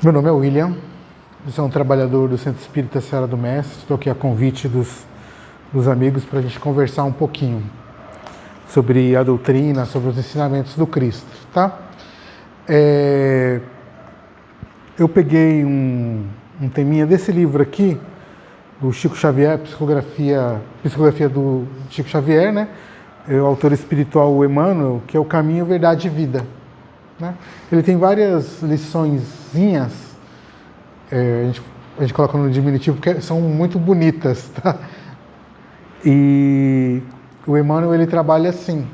Meu nome é William, eu sou um trabalhador do Centro Espírita Seara do Mestre. Estou aqui a convite dos amigos para a gente conversar um pouquinho sobre a doutrina, sobre os ensinamentos do Cristo, tá? Eu peguei um teminha desse livro aqui, do Chico Xavier, Psicografia do Chico Xavier, né? O autor espiritual Emmanuel, que é o Caminho, Verdade e Vida. Né? Ele tem várias liçõezinhas, a gente coloca no diminutivo porque são muito bonitas, tá? E o Emmanuel, ele trabalha assim,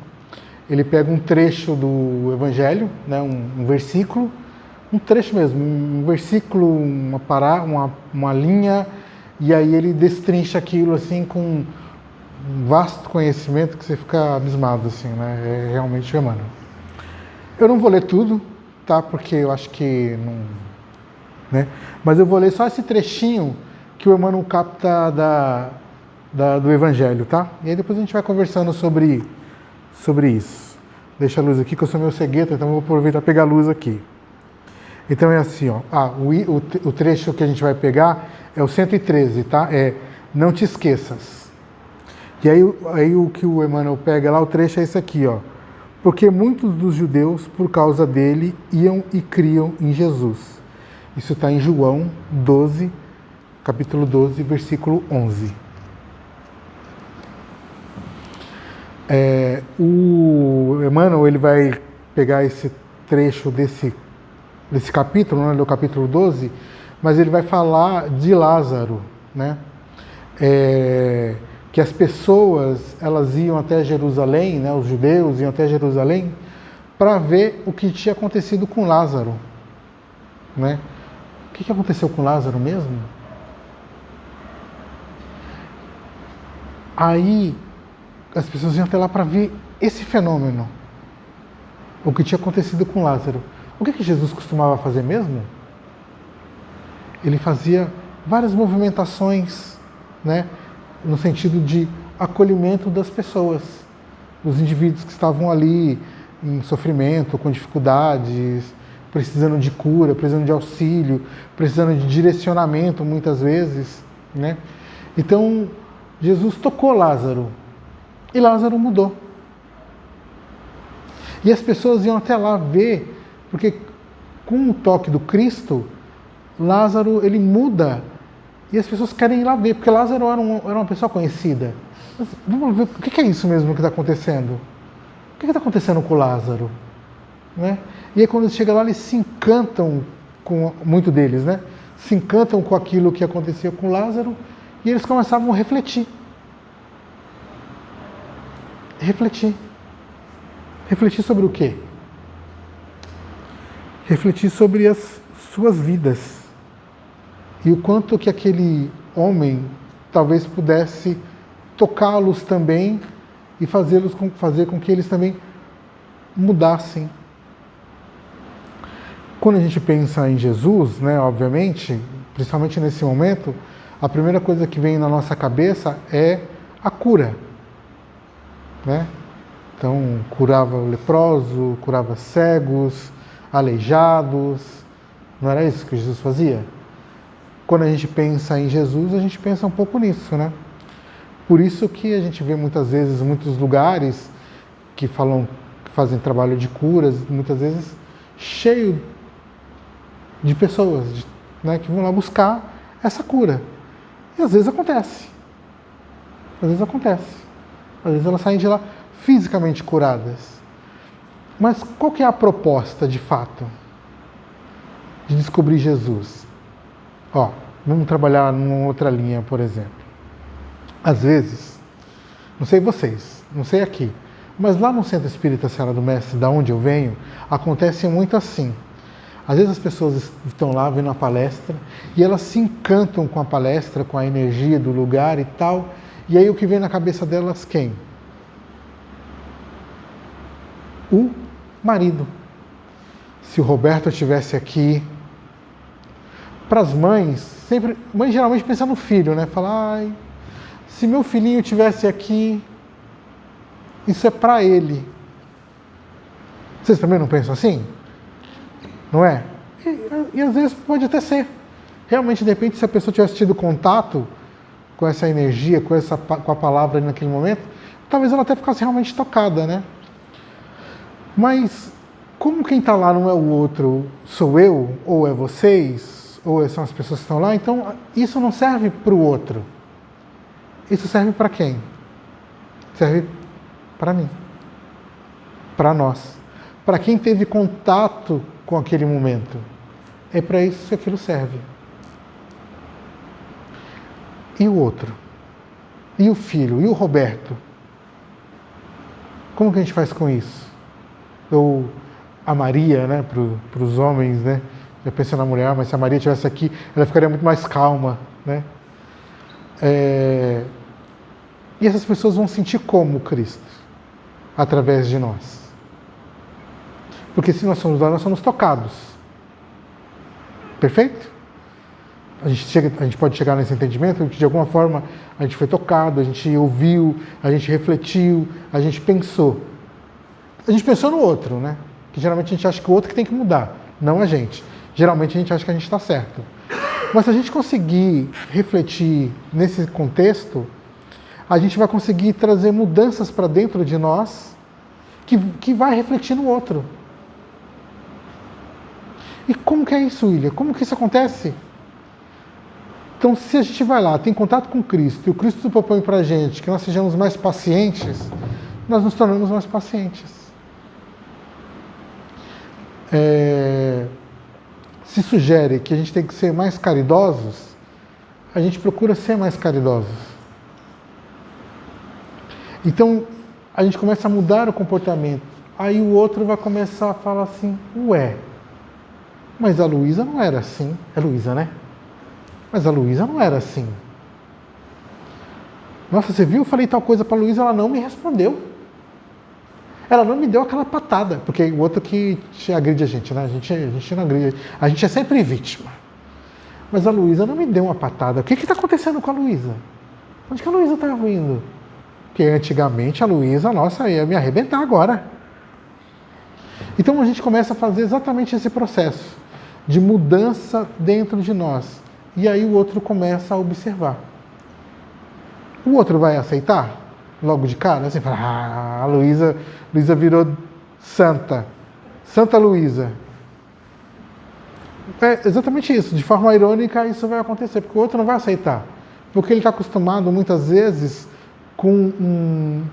ele pega um trecho do Evangelho, né, um versículo, um trecho mesmo, um versículo, uma linha, e aí ele destrincha aquilo assim com um vasto conhecimento que você fica abismado, assim, né? É realmente o Emmanuel. Eu não vou ler tudo, tá? Porque eu acho que não... Né? Mas eu vou ler só esse trechinho que o Emmanuel capta do Evangelho, tá? E aí depois a gente vai conversando sobre isso. Deixa a luz aqui, que eu sou meio cegueta, então eu vou aproveitar e pegar a luz aqui. Então é assim, ó. O trecho que a gente vai pegar é o 113, tá? Não te esqueças. E aí o que o Emmanuel pega lá, o trecho é esse aqui, ó. Porque muitos dos judeus, por causa dele, iam e criam em Jesus. Isso está em João 12, capítulo 12, versículo 11. O Emmanuel, ele vai pegar esse trecho desse capítulo, né, do capítulo 12, mas ele vai falar de Lázaro, né? Que as pessoas, elas iam até Jerusalém, né, os judeus iam até Jerusalém para ver o que tinha acontecido com Lázaro, né? O que aconteceu com Lázaro mesmo? Aí as pessoas iam até lá para ver esse fenômeno, o que tinha acontecido com Lázaro. O que Jesus costumava fazer mesmo? Ele fazia várias movimentações, né, no sentido de acolhimento das pessoas, dos indivíduos que estavam ali em sofrimento, com dificuldades, precisando de cura, precisando de auxílio, precisando de direcionamento muitas vezes, né? Então, Jesus tocou Lázaro e Lázaro mudou. E as pessoas iam até lá ver, porque com o toque do Cristo, Lázaro, ele muda. E as pessoas querem ir lá ver, porque Lázaro era uma pessoa conhecida. Mas vamos ver o que é isso mesmo que está acontecendo. O que está acontecendo com Lázaro? Né? E aí quando eles chegam lá, eles se encantam com, muito deles, né? Se encantam com aquilo que acontecia com Lázaro, e eles começavam a refletir. Refletir sobre o quê? Refletir sobre as suas vidas. E o quanto que aquele homem talvez pudesse tocá-los também e fazer com que eles também mudassem. Quando a gente pensa em Jesus, né, obviamente, principalmente nesse momento, a primeira coisa que vem na nossa cabeça é a cura. Né? Então, curava o leproso, curava cegos, aleijados. Não era isso que Jesus fazia? Quando a gente pensa em Jesus, a gente pensa um pouco nisso, né? Por isso que a gente vê muitas vezes, muitos lugares que fazem trabalho de curas, muitas vezes cheio de pessoas, né, que vão lá buscar essa cura. E às vezes acontece. Às vezes elas saem de lá fisicamente curadas. Mas qual que é a proposta, de fato, de descobrir Jesus? Vamos trabalhar numa outra linha, por exemplo. Às vezes, não sei vocês, não sei aqui, mas lá no Centro Espírita Seara do Mestre, da onde eu venho, acontece muito assim. Às vezes as pessoas estão lá vendo a palestra e elas se encantam com a palestra, com a energia do lugar e tal, e aí o que vem na cabeça delas, quem? O marido. Se o Roberto estivesse aqui... Para as mães, mãe geralmente pensa no filho, né? Fala, se meu filhinho estivesse aqui, Isso é para ele. Vocês também não pensam assim? Não é? E às vezes pode até ser. Realmente, de repente, se a pessoa tivesse tido contato com essa energia, com a palavra ali naquele momento, talvez ela até ficasse realmente tocada, né? Mas, como quem está lá não é o outro, sou eu, ou é vocês, ou são as pessoas que estão lá, então isso não serve para o outro. Isso serve para quem? Serve para mim. Para nós. Para quem teve contato com aquele momento. É para isso que aquilo serve. E o outro? E o filho? E o Roberto? Como que a gente faz com isso? Ou a Maria, né, para os homens, né? Eu penso na mulher, mas se a Maria estivesse aqui, ela ficaria muito mais calma, né? E essas pessoas vão sentir como Cristo? Através de nós. Porque se nós somos lá, nós somos tocados. Perfeito? A gente pode chegar nesse entendimento que de alguma forma a gente foi tocado, a gente ouviu, a gente refletiu, a gente pensou. A gente pensou no outro, né? Que geralmente a gente acha que o outro que tem que mudar, não a gente. Geralmente a gente acha que a gente está certo. Mas se a gente conseguir refletir nesse contexto, a gente vai conseguir trazer mudanças para dentro de nós que vai refletir no outro. E como que é isso, William? Como que isso acontece? Então, se a gente vai lá, tem contato com Cristo, e o Cristo propõe para a gente que nós sejamos mais pacientes, nós nos tornamos mais pacientes. Se sugere que a gente tem que ser mais caridosos, a gente procura ser mais caridosos. Então, a gente começa a mudar o comportamento. Aí o outro vai começar a falar assim, ué, mas a Luísa não era assim. É Luísa, né? Mas a Luísa não era assim. Nossa, você viu? Eu falei tal coisa para a Luísa, ela não me respondeu. Ela não me deu aquela patada, porque o outro que agride a gente, né? A gente não agride, a gente é sempre vítima. Mas a Luísa não me deu uma patada. O que está acontecendo com a Luísa? Onde que a Luísa está vindo? Porque antigamente a Luísa, nossa, ia me arrebentar agora. Então a gente começa a fazer exatamente esse processo de mudança dentro de nós. E aí o outro começa a observar. O outro vai aceitar? Logo de cara? Assim, fala, a Luísa virou santa. Santa Luísa. É exatamente isso. De forma irônica, isso vai acontecer, porque o outro não vai aceitar. Porque ele está acostumado, muitas vezes, com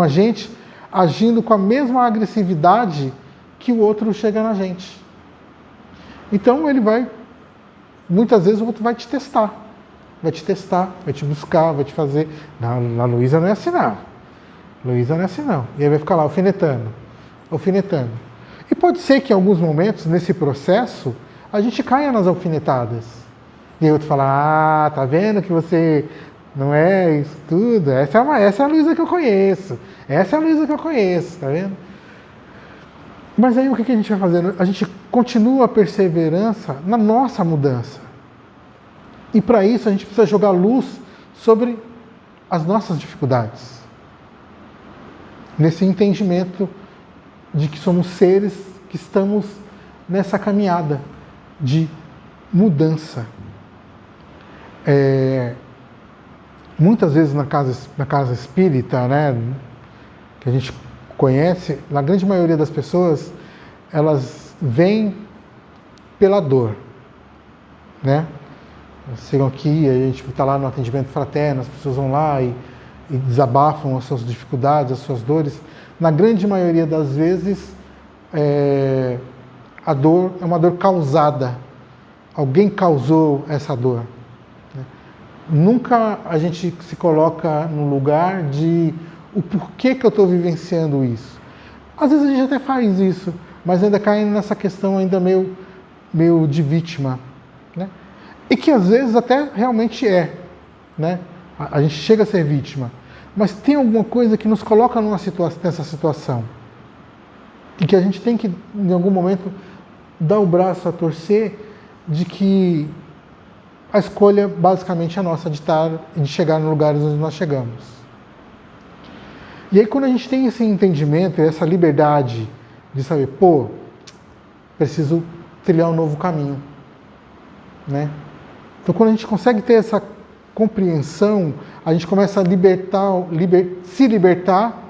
a gente agindo com a mesma agressividade que o outro chega na gente. Então, ele vai... Muitas vezes o outro vai te testar. Vai te testar, vai te buscar, vai te fazer... Não, a Luísa não é assim, não. Luísa não é assim, não. E aí vai ficar lá, alfinetando. E pode ser que em alguns momentos, nesse processo, a gente caia nas alfinetadas. E aí o outro fala, tá vendo que você não é isso tudo? Essa é a Luísa que eu conheço. Essa é a Luísa que eu conheço, tá vendo? Mas aí o que a gente vai fazendo? A gente continua a perseverança na nossa mudança. E para isso a gente precisa jogar luz sobre as nossas dificuldades. Nesse entendimento de que somos seres que estamos nessa caminhada de mudança. Muitas vezes na casa espírita, né, que a gente conhece, na grande maioria das pessoas, elas vêm pela dor, né? Chegam aqui, a gente está lá no atendimento fraterno, as pessoas vão lá e desabafam as suas dificuldades, as suas dores. Na grande maioria das vezes, a dor é uma dor causada. Alguém causou essa dor. Nunca a gente se coloca no lugar de o porquê que eu estou vivenciando isso. Às vezes a gente até faz isso, mas ainda cai nessa questão ainda meio de vítima, né? E que às vezes até realmente é, né? A gente chega a ser vítima, mas tem alguma coisa que nos coloca nessa situação e que a gente tem que, em algum momento, dar o braço a torcer de que a escolha basicamente é nossa de chegar nos lugares onde nós chegamos. E aí quando a gente tem esse entendimento, essa liberdade de saber, pô, preciso trilhar um novo caminho, né? Então quando a gente consegue ter essa compreensão, a gente começa a se libertar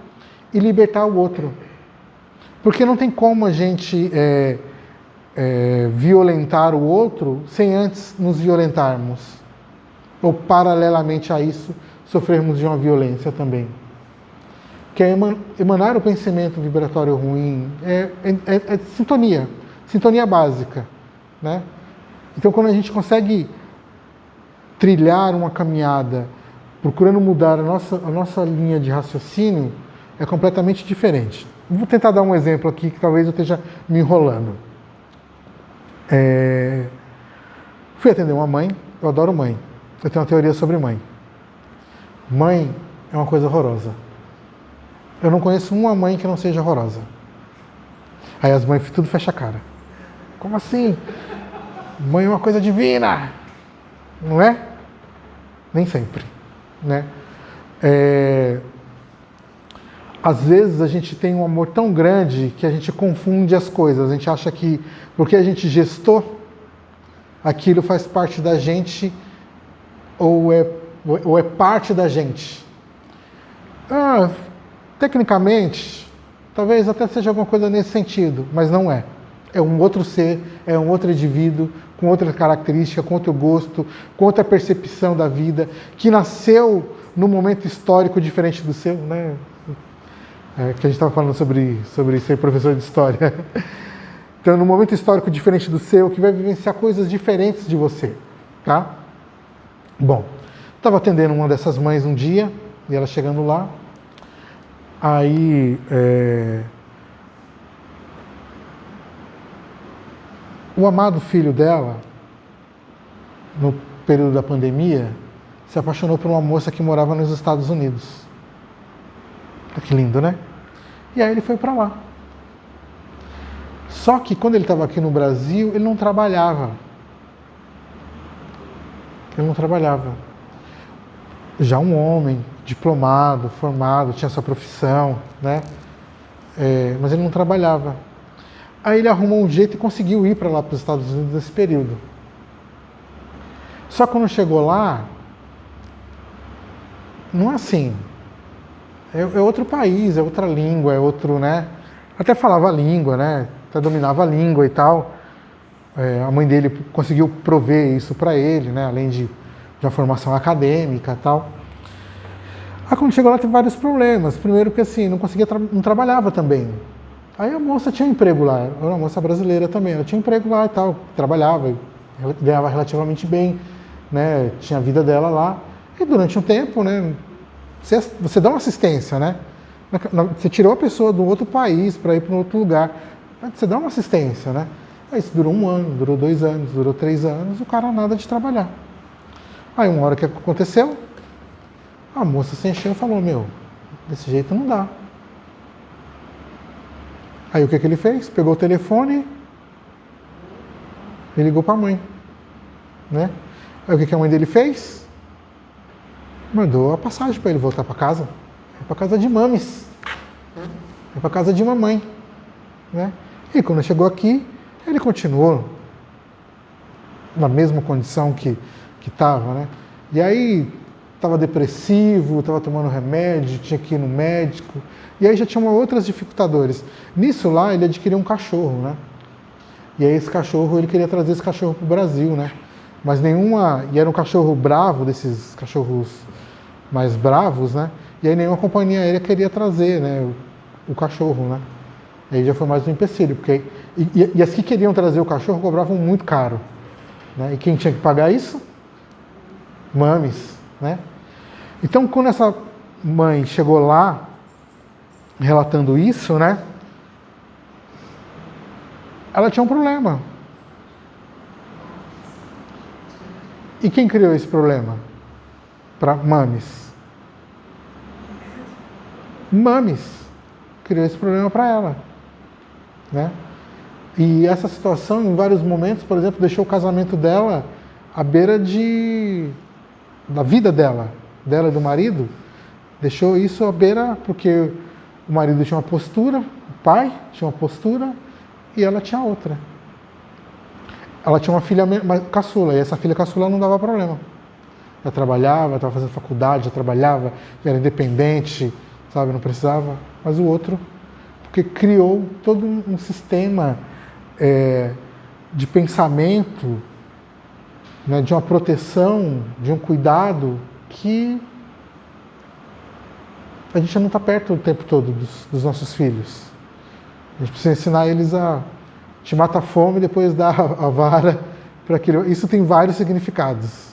e libertar o outro. Porque não tem como a gente violentar o outro sem antes nos violentarmos. Ou paralelamente a isso, sofrermos de uma violência também. Que é emanar o pensamento vibratório ruim, é sintonia básica, né? Então quando a gente consegue trilhar uma caminhada procurando mudar a nossa linha de raciocínio, é completamente diferente. Vou tentar dar um exemplo aqui que talvez eu esteja me enrolando. Fui atender uma mãe, eu adoro mãe, eu tenho uma teoria sobre mãe. Mãe é uma coisa horrorosa. Eu não conheço uma mãe que não seja horrorosa. Aí as mães tudo fecha a cara. Como assim? Mãe é uma coisa divina, não é? Nem sempre, né? Às vezes a gente tem um amor tão grande que a gente confunde as coisas. A gente acha que porque a gente gestou, aquilo faz parte da gente ou é parte da gente. Tecnicamente, talvez até seja alguma coisa nesse sentido, mas não é. É um outro ser, é um outro indivíduo, com outra característica, com outro gosto, com outra percepção da vida, que nasceu num momento histórico diferente do seu, né? Que a gente estava falando sobre ser professor de história. Então, num momento histórico diferente do seu, que vai vivenciar coisas diferentes de você, tá? Bom, estava atendendo uma dessas mães um dia, e ela chegando lá, aí o amado filho dela, no período da pandemia, se apaixonou por uma moça que morava nos Estados Unidos. Que lindo, né? E aí ele foi para lá. Só que quando ele estava aqui no Brasil, ele não trabalhava. Já um homem, diplomado, formado, tinha sua profissão, né? Mas ele não trabalhava. Aí ele arrumou um jeito e conseguiu ir para lá, para os Estados Unidos nesse período. Só que quando chegou lá, não é assim. É outro país, é outra língua, é outro, né? Até falava a língua, né? Até dominava a língua e tal. A mãe dele conseguiu prover isso para ele, né? Além de uma formação acadêmica e tal. Aí quando chegou lá teve vários problemas. Primeiro porque assim, não trabalhava também. Aí a moça tinha emprego lá, era uma moça brasileira também, ela tinha emprego lá e tal, trabalhava, ganhava relativamente bem, né? Tinha a vida dela lá. E durante um tempo, né? Você dá uma assistência, né? Você tirou a pessoa de um outro país para ir para um outro lugar. Você dá uma assistência, né? Aí isso durou 1 ano, durou 2 anos, durou 3 anos, o cara nada de trabalhar. Aí uma hora que aconteceu, a moça se encheu e falou, desse jeito não dá. Aí o que ele fez? Pegou o telefone e ligou para a mãe, né? Aí o que a mãe dele fez? Mandou a passagem para ele voltar para casa. É para casa de mames. É para casa de mamãe, né? E quando chegou aqui, ele continuou na mesma condição que estava, né? E aí estava depressivo, estava tomando remédio, tinha que ir no médico. E aí já tinha outras dificultadores. Nisso lá, ele adquiriu um cachorro, né? E aí esse cachorro, ele queria trazer esse cachorro para o Brasil, né? Mas e era um cachorro bravo, desses cachorros mais bravos, né? E aí nenhuma companhia aérea queria trazer, né, o cachorro, né? Aí já foi mais um empecilho, porque e as que queriam trazer o cachorro cobravam muito caro, né? E quem tinha que pagar isso? Mames, né? Então, quando essa mãe chegou lá, relatando isso, né? Ela tinha um problema. E quem criou esse problema? Para mames. Mames criou esse problema para ela, né? E essa situação, em vários momentos, por exemplo, deixou o casamento dela à beira da vida dela e do marido, Deixou isso à beira, porque o marido tinha uma postura, o pai tinha uma postura e ela tinha outra. Ela tinha uma filha caçula, e essa filha caçula não dava problema. Ela trabalhava, estava fazendo faculdade, já trabalhava, já era independente, sabe, não precisava. Mas o outro, porque criou todo um sistema de pensamento, né, de uma proteção, de um cuidado que a gente não está perto o tempo todo dos nossos filhos. A gente precisa ensinar eles a te mata a fome e depois dá a vara para aquilo. Isso tem vários significados.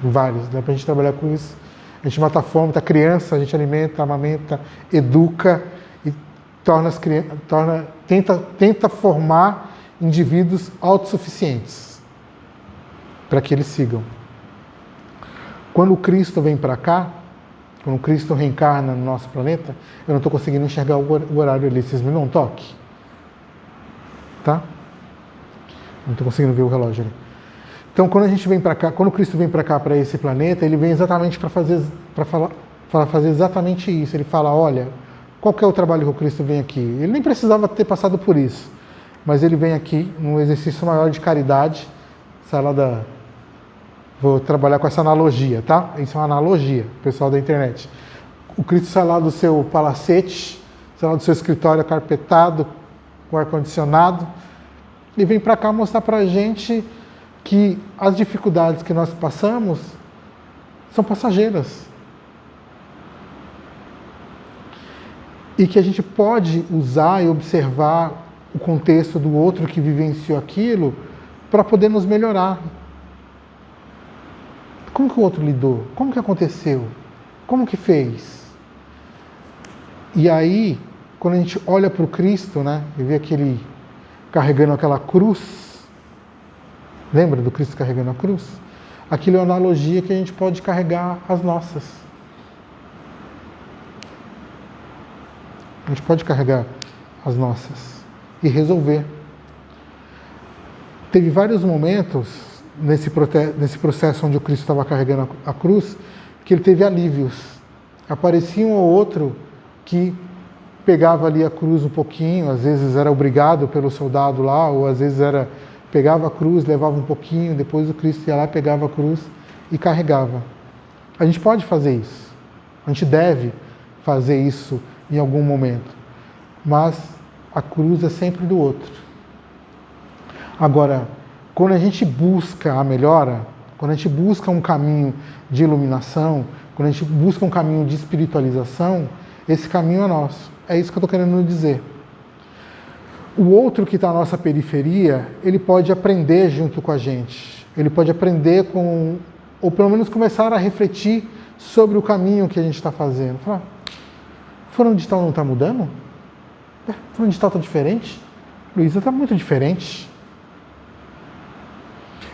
Vários, dá para a gente trabalhar com isso. A gente mata a fome da criança, a gente alimenta, amamenta, educa e tenta formar indivíduos autossuficientes para que eles sigam. Quando o Cristo vem para cá, quando o Cristo reencarna no nosso planeta, eu não estou conseguindo enxergar o horário ali, vocês me dão um toque? Tá? Não estou conseguindo ver o relógio ali. Então, quando a gente vem para cá, quando o Cristo vem para cá, para esse planeta, ele vem exatamente para fazer exatamente isso. Ele fala, olha, qual que é o trabalho que o Cristo vem aqui? Ele nem precisava ter passado por isso, mas ele vem aqui num exercício maior de caridade. Vou trabalhar com essa analogia, tá? Isso é uma analogia, pessoal da internet. O Cristo sai lá do seu palacete, sai lá do seu escritório carpetado, com ar-condicionado, e vem para cá mostrar para a gente que as dificuldades que nós passamos são passageiras. E que a gente pode usar e observar o contexto do outro que vivenciou aquilo para poder nos melhorar. Como que o outro lidou? Como que aconteceu? Como que fez? E aí, quando a gente olha para o Cristo, né, e vê aquele carregando aquela cruz, lembra do Cristo carregando a cruz? Aquilo é uma analogia que a gente pode carregar as nossas. A gente pode carregar as nossas e resolver. Teve vários momentos nesse processo onde o Cristo estava carregando a cruz que ele teve alívios. Aparecia um ou outro que pegava ali a cruz um pouquinho, às vezes era obrigado pelo soldado lá, ou às vezes pegava a cruz, levava um pouquinho, depois o Cristo ia lá, pegava a cruz e carregava. A gente pode fazer isso. A gente deve fazer isso em algum momento. Mas a cruz é sempre do outro. Agora, quando a gente busca a melhora, quando a gente busca um caminho de iluminação, quando a gente busca um caminho de espiritualização, esse caminho é nosso. É isso que eu estou querendo dizer. O outro que está na nossa periferia, ele pode aprender junto com a gente. Ele pode aprender ou pelo menos começar a refletir sobre o caminho que a gente está fazendo. Falar, fulano de tal não está mudando? Fulano de tal está diferente? Luísa está muito diferente.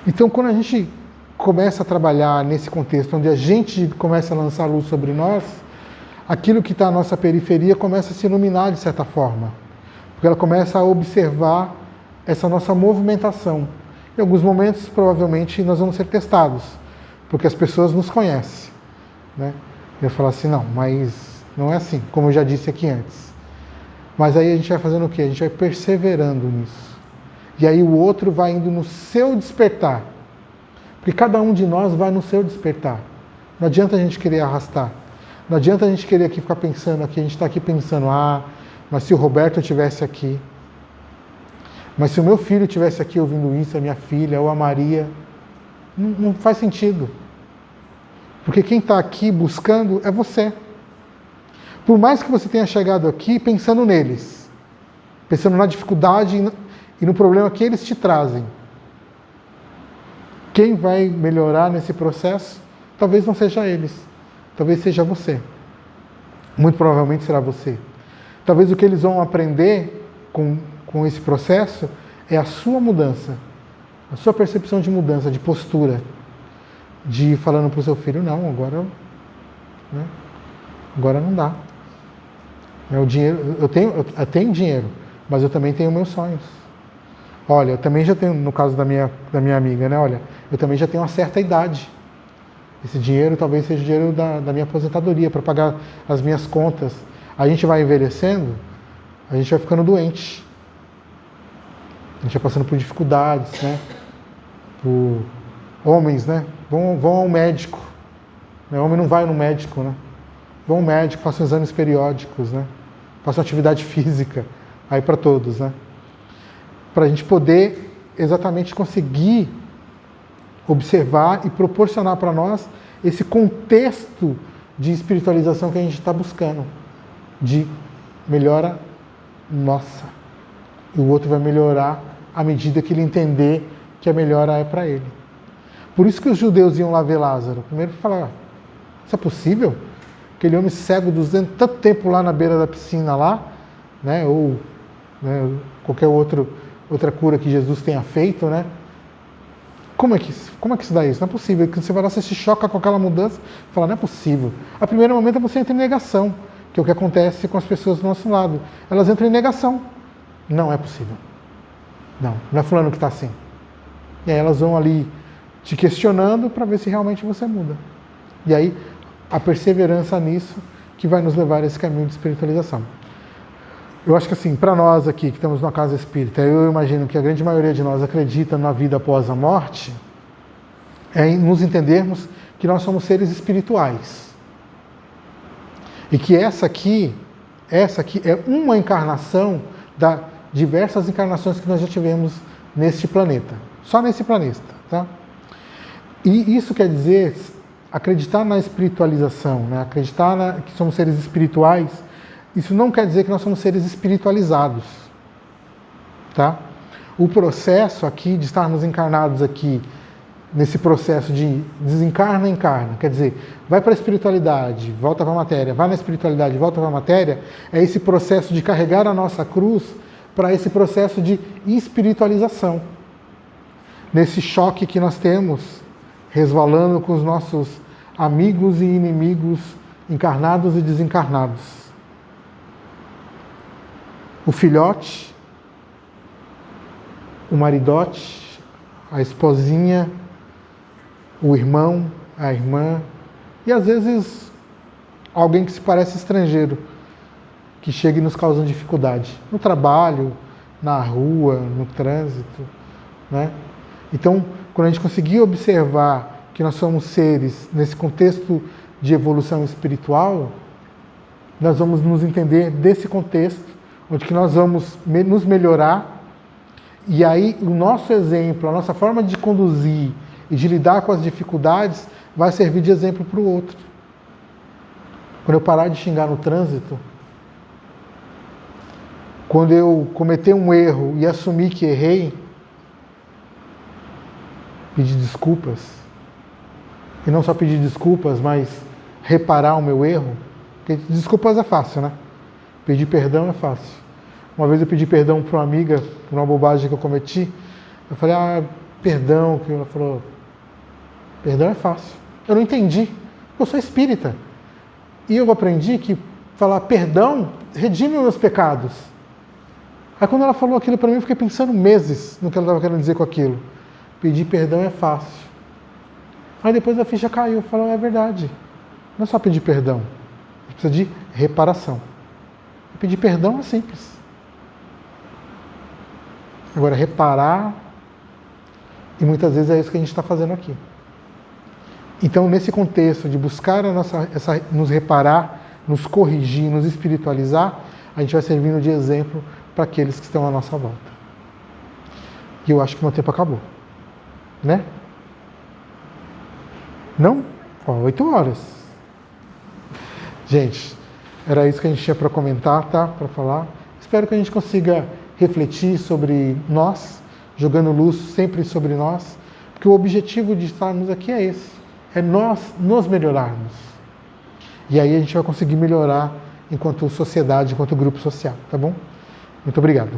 Então, quando a gente começa a trabalhar nesse contexto, onde a gente começa a lançar luz sobre nós, aquilo que está na nossa periferia começa a se iluminar de certa forma. Porque ela começa a observar essa nossa movimentação. Em alguns momentos, provavelmente, nós vamos ser testados, porque as pessoas nos conhecem. Né? Eu falo assim, não, mas não é assim, como eu já disse aqui antes. Mas aí a gente vai fazendo o quê? A gente vai perseverando nisso. E aí o outro vai indo no seu despertar. Porque cada um de nós vai no seu despertar. Não adianta a gente querer arrastar. Não adianta a gente querer aqui ficar pensando aqui, a gente está aqui pensando, mas se o Roberto estivesse aqui, mas se o meu filho estivesse aqui ouvindo isso, a minha filha ou a Maria, não faz sentido. Porque quem está aqui buscando é você. Por mais que você tenha chegado aqui pensando neles, pensando na dificuldade e no problema que eles te trazem, quem vai melhorar nesse processo, talvez não seja eles, talvez seja você. Muito provavelmente será você. Talvez o que eles vão aprender com esse processo é a sua mudança, a sua percepção de mudança, de postura, de ir falando para o seu filho, não, agora não dá. O dinheiro, eu tenho dinheiro, mas eu também tenho meus sonhos. Olha, eu também já tenho, no caso da minha amiga, né? Olha, eu também já tenho uma certa idade. Esse dinheiro talvez seja o dinheiro da minha aposentadoria, para pagar as minhas contas. A gente vai envelhecendo, a gente vai ficando doente. A gente vai passando por dificuldades, né? Por homens, né? Vão ao médico. O homem não vai no médico, né? Vão ao médico, façam exames periódicos, né? Façam atividade física, aí para todos, né? Para a gente poder exatamente conseguir observar e proporcionar para nós esse contexto de espiritualização que a gente está buscando, de melhora nossa. E o outro vai melhorar à medida que ele entender que a melhora é para ele. Por isso que os judeus iam lá ver Lázaro. Primeiro falar, isso é possível? Aquele homem cego tanto tempo lá na beira da piscina lá, né? Ou né, qualquer outra cura que Jesus tenha feito, né? Como é que se dá isso? Não é possível. Quando você vai lá, você se choca com aquela mudança e fala, não é possível. A primeiro momento você entra em negação, que é o que acontece com as pessoas do nosso lado. Elas entram em negação. Não é possível. Não é fulano que está assim. E aí elas vão ali te questionando para ver se realmente você muda. E aí a perseverança nisso que vai nos levar a esse caminho de espiritualização. Eu acho que assim, para nós aqui que estamos numa casa espírita, eu imagino que a grande maioria de nós acredita na vida após a morte, é em nos entendermos que nós somos seres espirituais. E que essa aqui é uma encarnação das diversas encarnações que nós já tivemos neste planeta. Só nesse planeta, tá? E isso quer dizer, acreditar na espiritualização, né? Acreditar que somos seres espirituais, isso não quer dizer que nós somos seres espiritualizados, tá? O processo aqui de estarmos encarnados aqui, nesse processo de desencarna, encarna, quer dizer, vai para a espiritualidade, volta para a matéria, vai na espiritualidade, volta para a matéria, é esse processo de carregar a nossa cruz para esse processo de espiritualização. Nesse choque que nós temos, resvalando com os nossos amigos e inimigos, encarnados e desencarnados. O filhote, o maridote, a esposinha, o irmão, a irmã, e às vezes alguém que se parece estrangeiro, que chega e nos causa dificuldade, no trabalho, na rua, no trânsito, né? Então, quando a gente conseguir observar que nós somos seres nesse contexto de evolução espiritual, nós vamos nos entender desse contexto, onde que nós vamos nos melhorar, e aí o nosso exemplo, a nossa forma de conduzir e de lidar com as dificuldades vai servir de exemplo para o outro. Quando eu parar de xingar no trânsito, quando eu cometer um erro e assumir que errei, pedir desculpas, e não só pedir desculpas, mas reparar o meu erro, porque desculpas é fácil, né? Pedir perdão é fácil. Uma vez eu pedi perdão para uma amiga, por uma bobagem que eu cometi. Eu falei, perdão. Ela falou, perdão é fácil. Eu não entendi. Eu sou espírita. E eu aprendi que falar perdão redime os meus pecados. Aí quando ela falou aquilo para mim, eu fiquei pensando meses no que ela estava querendo dizer com aquilo. Pedir perdão é fácil. Aí depois a ficha caiu. Eu falei, é verdade. Não é só pedir perdão. A gente precisa de reparação. Pedir perdão é simples. Agora, reparar, e muitas vezes é isso que a gente está fazendo aqui. Então, nesse contexto de buscar nos reparar, nos corrigir, nos espiritualizar, a gente vai servindo de exemplo para aqueles que estão à nossa volta. E eu acho que o meu tempo acabou. Né? Não? 8 horas. Gente, era isso que a gente tinha para comentar, tá? Para falar. Espero que a gente consiga refletir sobre nós, jogando luz sempre sobre nós, porque o objetivo de estarmos aqui é esse, é nós nos melhorarmos. E aí a gente vai conseguir melhorar enquanto sociedade, enquanto grupo social, tá bom? Muito obrigado.